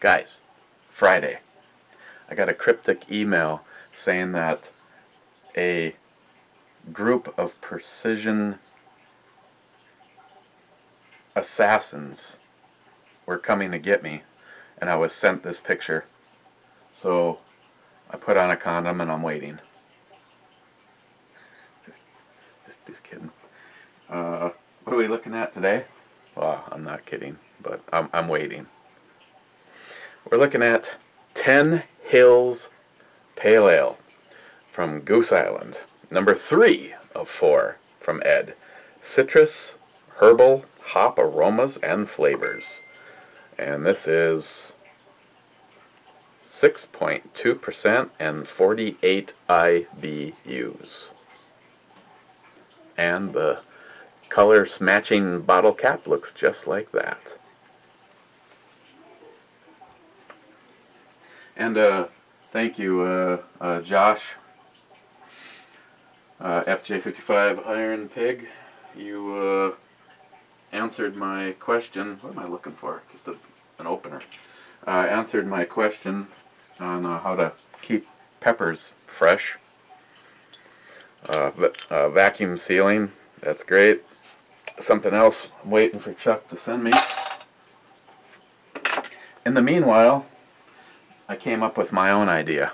Guys, Friday, I got a cryptic email saying that a group of precision assassins were coming to get me, and I was sent this picture. So I put on a condom and I'm waiting. Just kidding. What are we looking at today? Well, I'm not kidding, but I'm waiting. We're looking at 10 Hills Pale Ale from Goose Island. Number 3 of 4 from Ed. Citrus, herbal, hop aromas and flavors. And this is 6.2% and 48 IBUs. And the color matching bottle cap looks just like that. And thank you, Josh, FJ55 Iron Pig. You answered my question. What am I looking for? Just an opener. Answered my question on how to keep peppers fresh. Vacuum sealing. That's great. Something else I'm waiting for Chuck to send me. In the meanwhile, I came up with my own idea.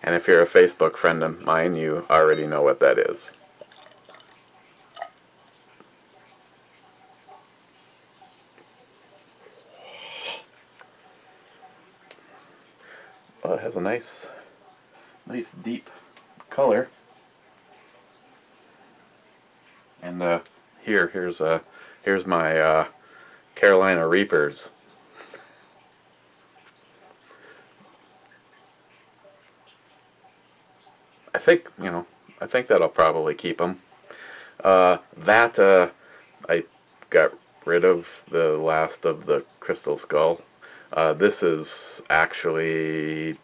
And if you're a Facebook friend of mine, you already know what that is. Well, it has a nice deep color. And here's my Carolina Reapers. I think that'll probably keep them. I got rid of the last of the Crystal Skull. This is actually,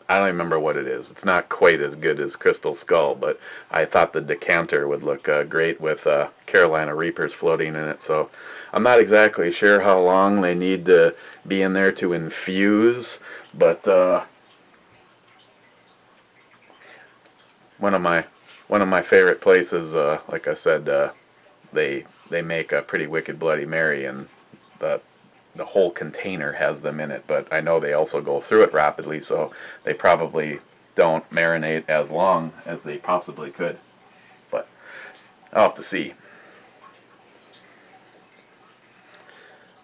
I don't remember what it is. It's not quite as good as Crystal Skull, but I thought the decanter would look great with Carolina Reapers floating in it. So I'm not exactly sure how long they need to be in there to infuse, but one of my favorite places, like I said, they make a Pretty Wicked Bloody Mary, and the whole container has them in it. But I know they also go through it rapidly, so they probably don't marinate as long as they possibly could. But I'll have to see.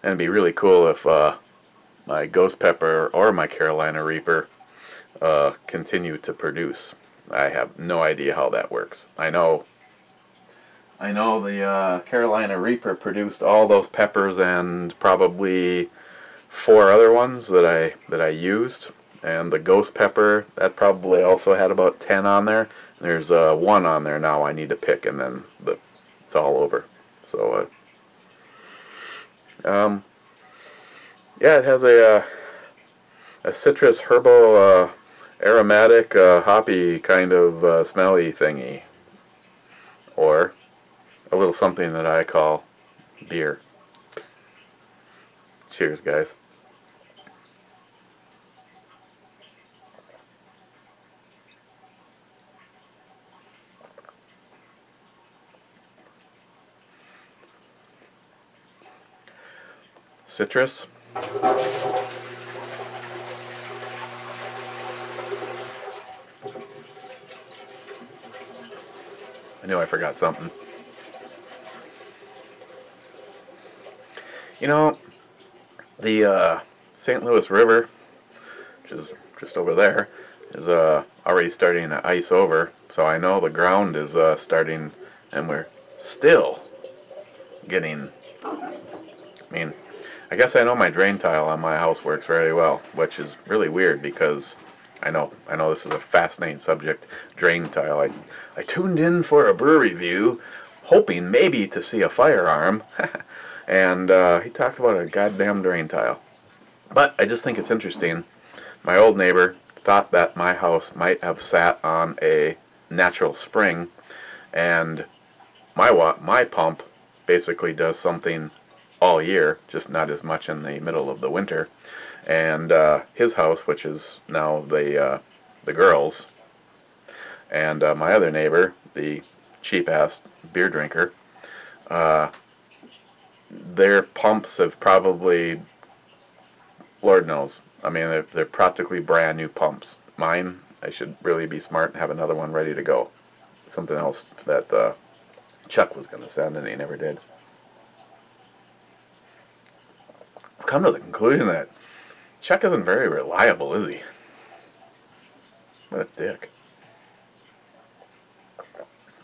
And it'd be really cool if my Ghost Pepper or my Carolina Reaper continue to produce. I have no idea how that works. I know the Carolina Reaper produced all those peppers and probably 4 other ones that I used, and the Ghost Pepper, that probably also had about 10 on there. There's 1 on there now I need to pick, and then it's all over. So yeah, it has a citrus herbal aromatic hoppy kind of smelly thingy, or a little something that I call beer. Cheers, guys. Citrus. I knew I forgot something. You know, the St. Louis River, which is just over there, is already starting to ice over. So I know the ground is starting, and we're still getting, I guess I know my drain tile on my house works very well, which is really weird because I know this is a fascinating subject, drain tile. I tuned in for a brew review, hoping maybe to see a firearm, and he talked about a goddamn drain tile. But I just think it's interesting. My old neighbor thought that my house might have sat on a natural spring, and my pump basically does something all year, just not as much in the middle of the winter. And his house, which is now the girls, and my other neighbor, the cheap-ass beer drinker, their pumps have probably, Lord knows, I mean, they're practically brand new pumps. Mine, I should really be smart and have another one ready to go. Something else that Chuck was going to send and he never did. I've come to the conclusion that Chuck isn't very reliable, is he? What a dick.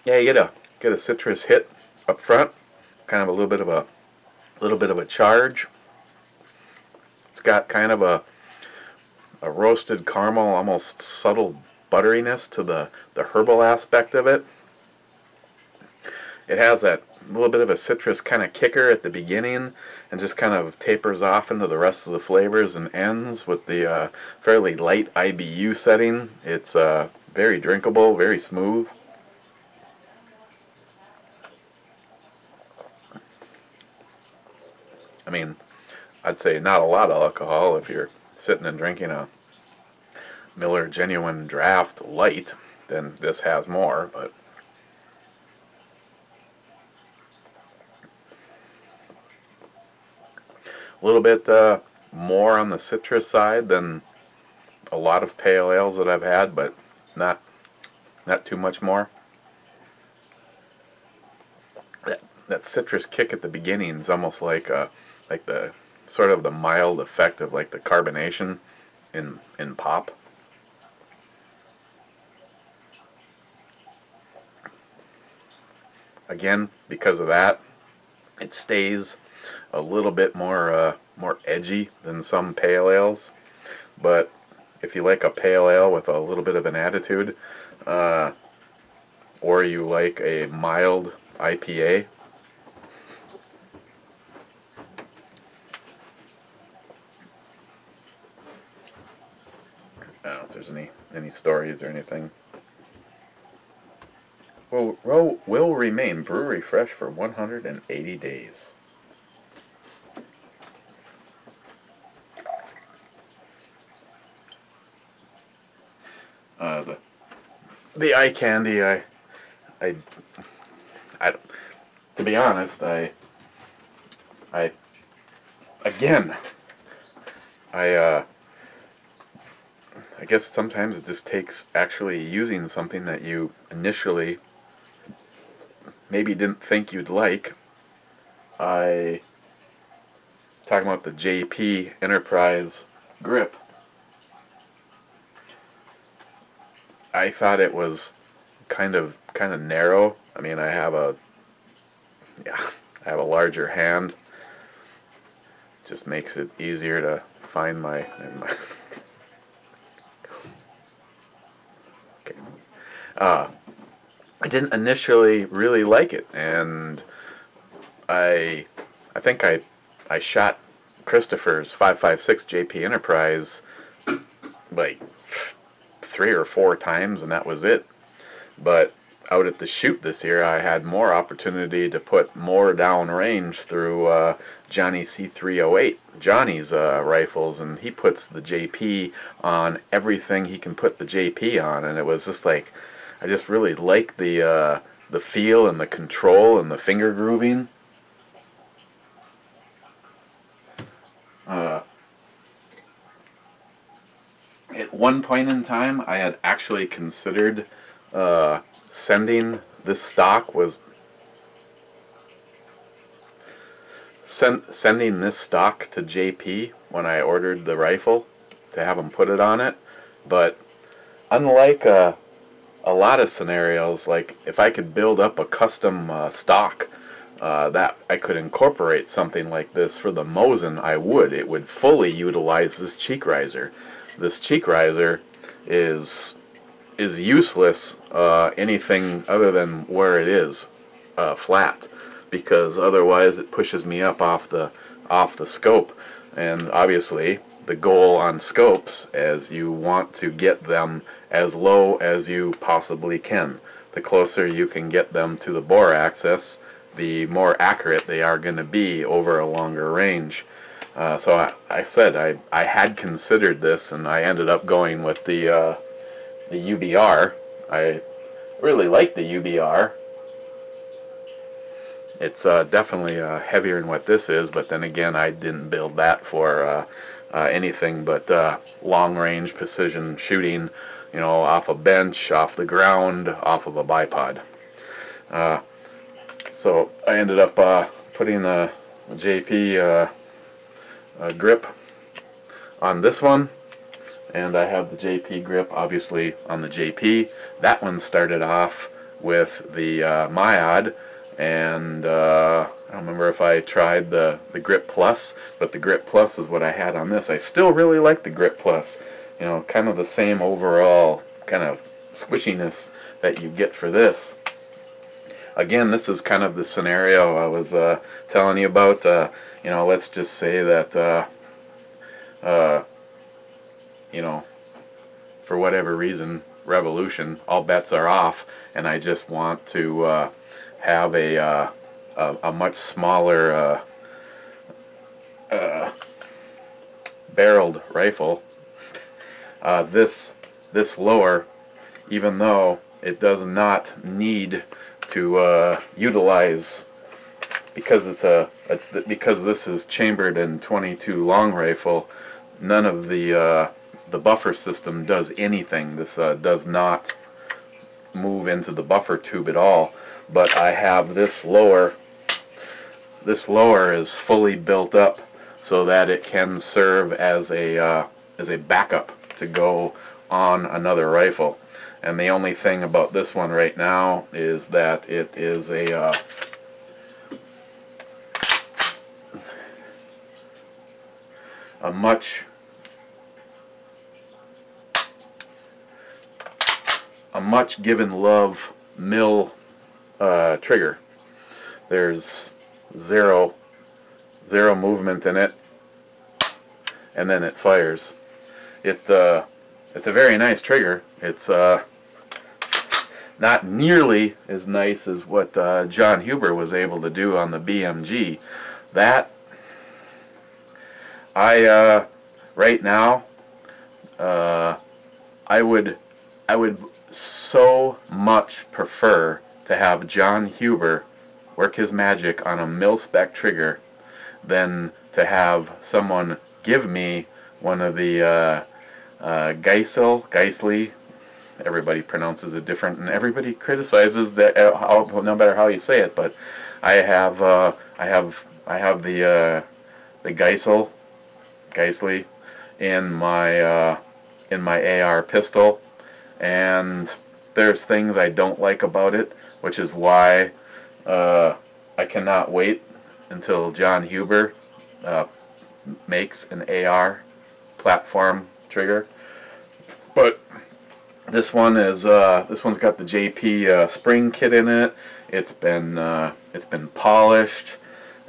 Yeah, you get a citrus hit up front, kind of a little bit of a charge. It's got kind of a roasted caramel, almost subtle butteriness to the herbal aspect of it. It has that little bit of a citrus kind of kicker at the beginning and just kind of tapers off into the rest of the flavors and ends with the fairly light IBU setting. It's very drinkable, very smooth. I mean, I'd say not a lot of alcohol if you're sitting and drinking a Miller Genuine Draft Light, then this has more, but a little bit more on the citrus side than a lot of pale ales that I've had, but not too much more. That citrus kick at the beginning is almost like the sort of the mild effect of like the carbonation in pop. Again, because of that, it stays a little bit more edgy than some pale ales. But if you like a pale ale with a little bit of an attitude, or you like a mild IPA, I don't know if there's any stories or anything. Will remain brewery fresh for 180 days. The eye candy, I to be honest, I guess sometimes it just takes actually using something that you initially maybe didn't think you'd like. Talking about the JP Enterprise grip. I thought it was kind of narrow. I mean, I have a larger hand. Just makes it easier to find my. Okay. I didn't initially really like it, and I think I shot Christopher's 556 JP Enterprise like 3 or 4 times, and that was it. But out at the shoot this year, I had more opportunity to put more down range through Johnny C308, Johnny's rifles, and he puts the JP on everything he can put the JP on, and it was just like, I just really like the feel and the control and the finger grooving. At one point in time, I had actually considered sending this stock sending this stock to JP when I ordered the rifle to have him put it on it. But unlike a lot of scenarios, like if I could build up a custom stock that I could incorporate something like this for the Mosin, I would. It would fully utilize this cheek riser. This cheek riser is useless anything other than where it is flat, because otherwise it pushes me up off the scope. And obviously the goal on scopes is you want to get them as low as you possibly can. The closer you can get them to the bore axis, the more accurate they are going to be over a longer range. So I said I had considered this, and I ended up going with the UBR. I really like the UBR. It's definitely heavier than what this is, but then again, I didn't build that for anything but long-range precision shooting, you know, off a bench, off the ground, off of a bipod. So I ended up putting the JP grip on this one, and I have the JP grip obviously on the JP. That one started off with the Myod, and I don't remember if I tried the Grip Plus, but the Grip Plus is what I had on this. I still really like the Grip Plus. You know, kind of the same overall kind of squishiness that you get for this. Again, this is kind of the scenario I was telling you about. You know, let's just say that, you know, for whatever reason, revolution, all bets are off, and I just want to have a much smaller barreled rifle. This lower, even though it does not need to utilize, because it's because this is chambered in .22 long rifle, none of the buffer system does anything. This does not move into the buffer tube at all. But I have this lower. This lower is fully built up so that it can serve as a backup to go on another rifle. And the only thing about this one right now is that it is a much given love mill trigger. There's zero movement in it, and then it fires. It's a very nice trigger. It's not nearly as nice as what John Huber was able to do on the BMG. That right now I would so much prefer to have John Huber work his magic on a mil-spec trigger than to have someone give me one of the Geissele, everybody pronounces it different, and everybody criticizes that no matter how you say it. But I have the Geissele in my AR pistol, and there's things I don't like about it, which is why I cannot wait until John Huber makes an AR platform trigger. But this one is this one's got the JP spring kit in it. It's been polished,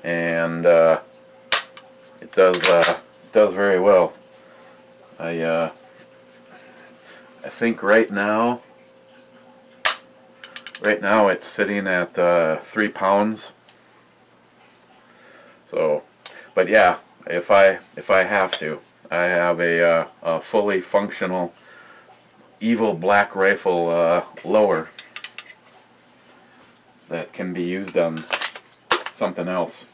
and it does very well. I think right now it's sitting at 3 pounds. So, but yeah, if I have to, I have a fully functional evil black rifle lower that can be used on something else.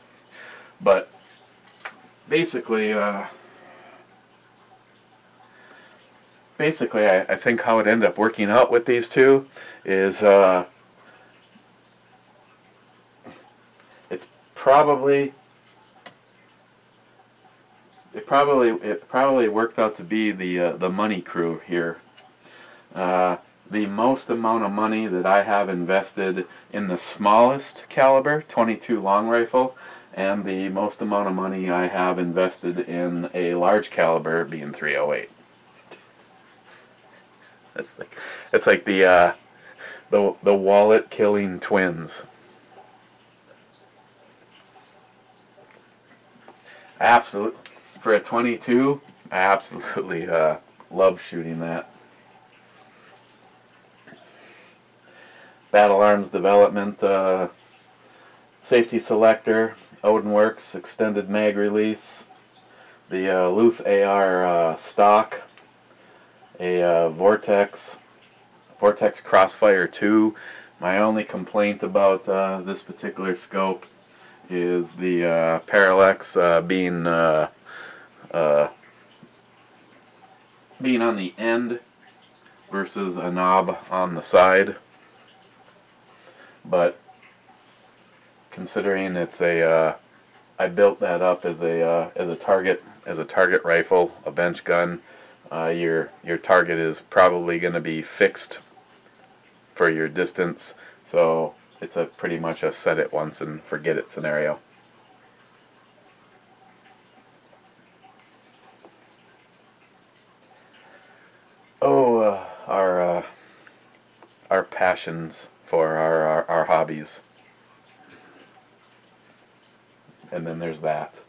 But basically, I think how it ended up working out with these two is it probably worked out to be the money crew here. The most amount of money that I have invested in the smallest caliber 22 long rifle, and the most amount of money I have invested in a large caliber being 308. It's like the wallet killing twins. Absolutely, for a 22, I absolutely love shooting that. Battle Arms Development safety selector, Odinworks extended mag release, the Luth AR stock, a Vortex Crossfire 2. My only complaint about this particular scope is the parallax being on the end versus a knob on the side. But considering it's a I built that up as a target rifle, a bench gun. Your target is probably going to be fixed for your distance, so it's a pretty much a set it once and forget it scenario. Oh, our passions for our hobbies, and then there's that.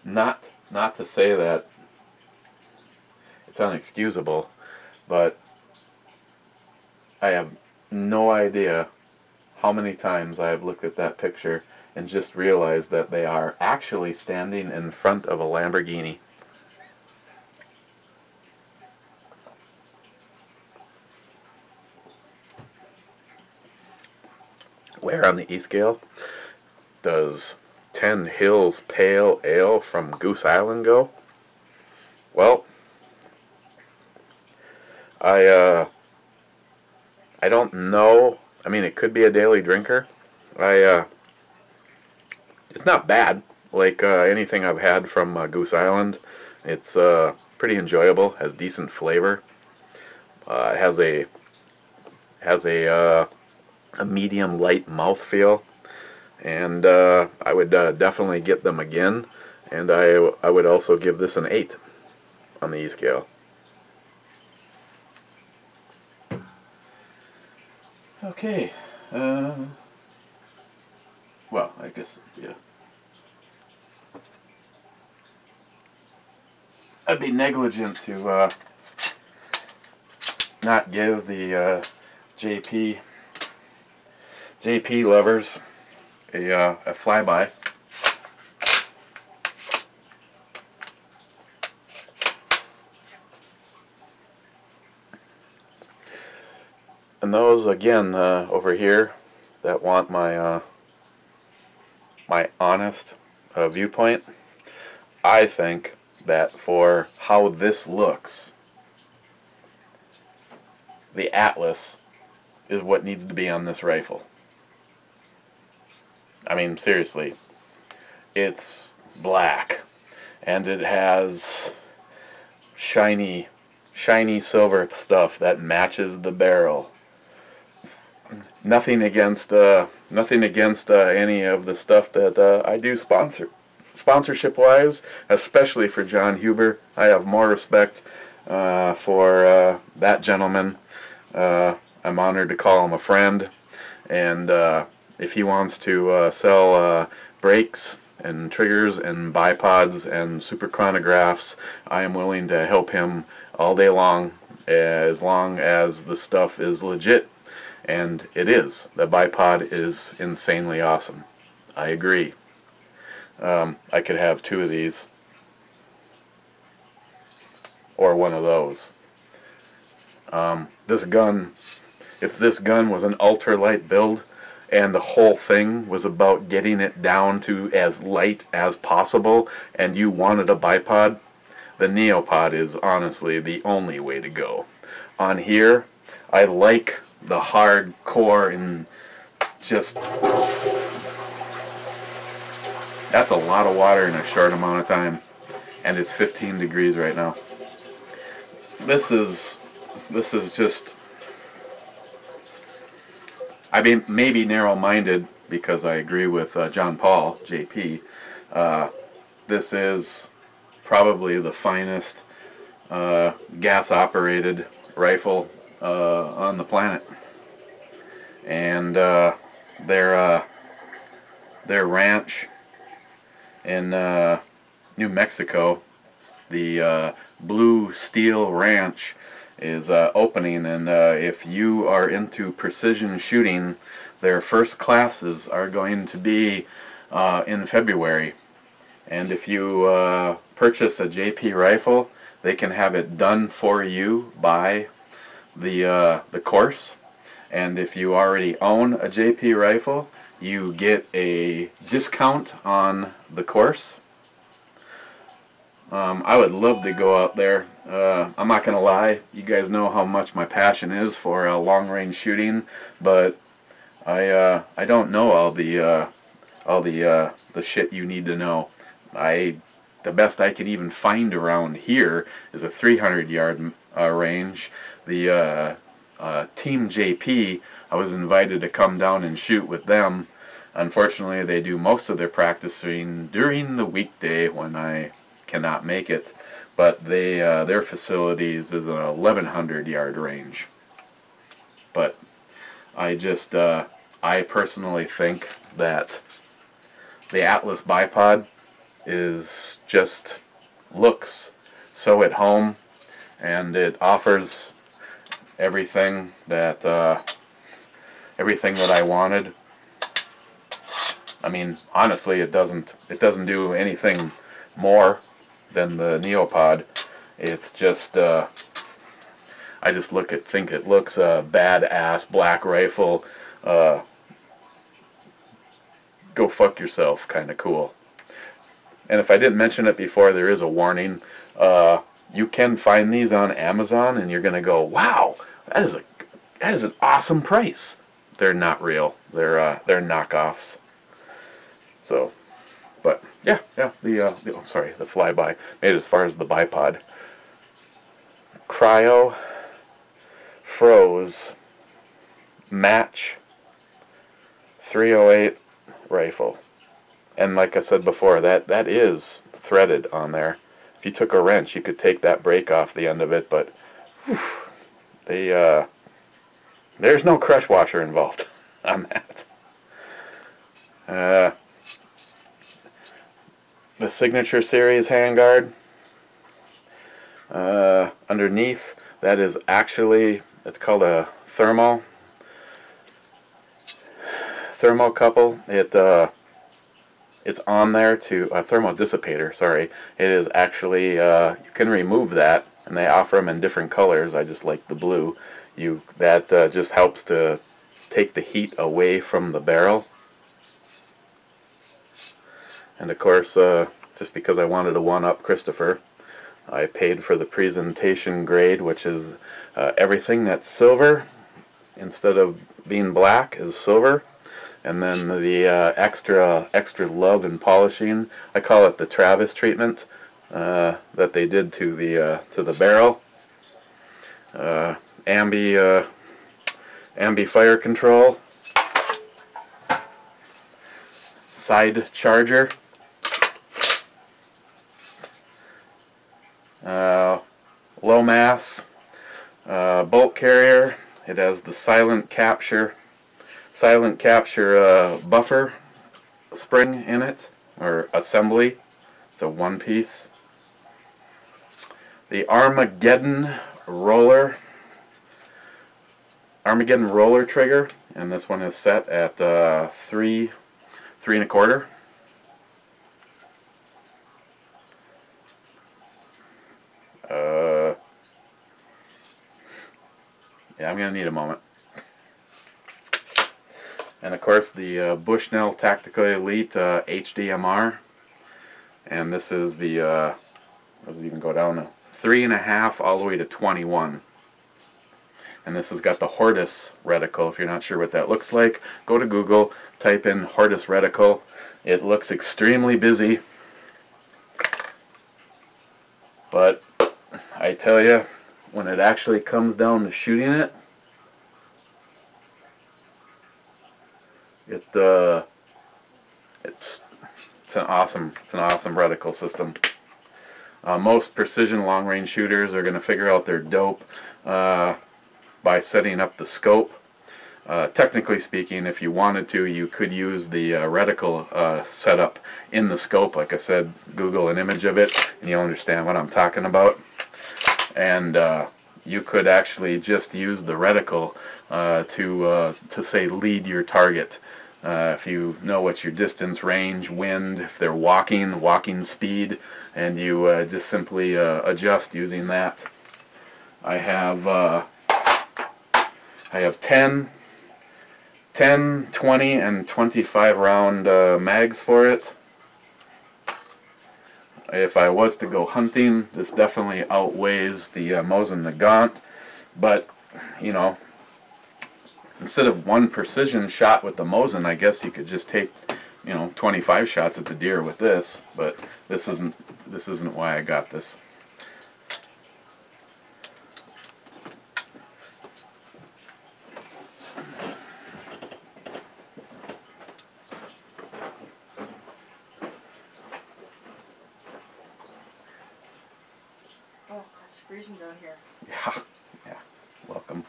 Not to say that it's unexcusable, but I have no idea how many times I have looked at that picture and just realized that they are actually standing in front of a Lamborghini. Where on the E-scale does 10 Hills Pale Ale from Goose Island go? Well, I don't know. I mean, it could be a daily drinker. It's not bad. Like anything I've had from Goose Island, it's pretty enjoyable. Has decent flavor. It has a medium light mouthfeel, and I would definitely get them again. And I would also give this an 8 on the E-scale. Okay. Well, I guess, yeah. I'd be negligent to not give the JP lovers a flyby. And those, again, over here, that want my my honest viewpoint, I think that for how this looks, the Atlas is what needs to be on this rifle. I mean, seriously, it's black, and it has shiny silver stuff that matches the barrel. Nothing against any of the stuff that I do sponsorship wise, especially for John Huber. I have more respect for that gentleman. I'm honored to call him a friend, and if he wants to sell brakes and triggers and bipods and super chronographs, I am willing to help him all day long as the stuff is legit. And it is. The bipod is insanely awesome. I agree. I could have 2 of these. Or one of those. This gun, if this gun was an ultralight build, and the whole thing was about getting it down to as light as possible, and you wanted a bipod, the Neopod is honestly the only way to go. On here, I like the hardcore, and just, that's a lot of water in a short amount of time, and it's 15 degrees right now. This is just, I mean, maybe narrow-minded because I agree with John Paul, JP. This is probably the finest gas-operated rifle on the planet, and their ranch in New Mexico the Blue Steel Ranch is opening, and if you are into precision shooting, their first classes are going to be in February. And if you purchase a JP rifle, they can have it done for you by the course. And if you already own a JP rifle, you get a discount on the course. I would love to go out there. I'm not gonna lie, you guys know how much my passion is for long-range shooting, but I don't know all the shit you need to know. The best I can even find around here is a 300-yard range. The Team JP, I was invited to come down and shoot with them. Unfortunately, they do most of their practicing during the weekday when I cannot make it, but their facilities is an 1,100-yard range. But I personally think that the Atlas bipod is just looks so at home, and it offers everything that I wanted. I mean, honestly, it doesn't do anything more than the Neopod. It's just I just think it looks a badass black rifle. Go fuck yourself kind of cool. And if I didn't mention it before, there is a warning. You can find these on Amazon, and you're gonna go, wow, that is an awesome price. They're not real. They're knockoffs. So, but yeah, the flyby made it as far as the bipod. Cryo Froze Match 308 rifle. And like I said before, that is threaded on there. If you took a wrench, you could take that break off the end of it, but whew, there's no crush washer involved on that. The Signature Series handguard. Underneath, that is actually, it's called a thermocouple. It's on there to a thermodissipator. Sorry, it is actually you can remove that, and they offer them in different colors. I just like the blue. That just helps to take the heat away from the barrel. And of course, just because I wanted to one-up Christopher, I paid for the presentation grade, which is everything that's silver instead of being black is silver. And then the extra love and polishing, I call it the Travis treatment that they did to the barrel. Ambi fire control, side charger, low mass bolt carrier. It has the silent capture buffer spring in it, or assembly. It's a one piece. The Armageddon roller trigger, and this one is set at 3 3¼ yeah, I'm gonna need a moment. And of course the Bushnell Tactical Elite HDMR, and this is the does it even go down now? 3.5 all the way to 21. And this has got the Hortus reticle. If you're not sure what that looks like, go to Google, type in Hortus reticle. It looks extremely busy, but I tell you, when it actually comes down to shooting it, it's an awesome reticle system. Most precision long-range shooters are going to figure out their dope by setting up the scope. Technically speaking, if you wanted to, you could use the reticle setup in the scope. Like I said, Google an image of it and you'll understand what I'm talking about. And you could actually just use the reticle to say lead your target. If you know what your distance, range, wind, if they're walking speed, and you just simply adjust using that. I have 10, 20, and 25 round mags for it. If I was to go hunting, this definitely outweighs the Mosin Nagant, but you know, instead of one precision shot with the Mosin, I guess you could just take, you know, 25 shots at the deer with this. But this isn't why I got this. Oh, it's freezing down here. Yeah, welcome.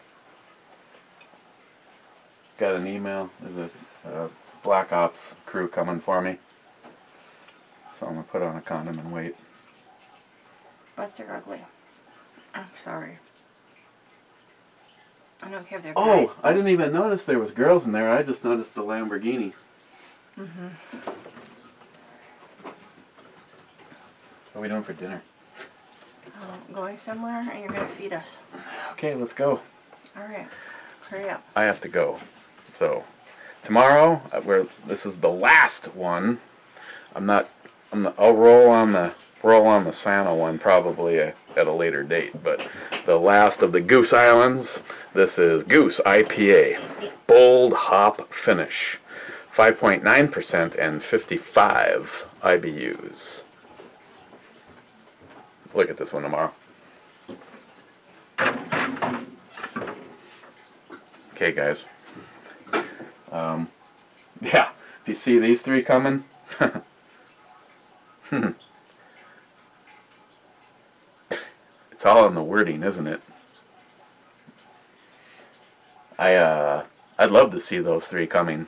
Got an email. There's a Black Ops crew coming for me. So I'm going to put on a condom and wait. Butts are ugly. I'm sorry. I don't care if they're Oh, guys. I didn't even notice there was girls in there. I just noticed the Lamborghini. Mm-hmm. What are we doing for dinner? Going somewhere and you're going to feed us. Okay, let's go. Alright. Hurry up. I have to go. So, tomorrow, this is the last one. I'll roll on the Santa one probably at a later date, but the last of the Goose Islands, this is Goose IPA, bold hop finish, 5.9% and 55 IBUs. Look at this one tomorrow. Okay, guys. Yeah, if you see these three coming, it's all in the wording, isn't it? I'd love to see those three coming.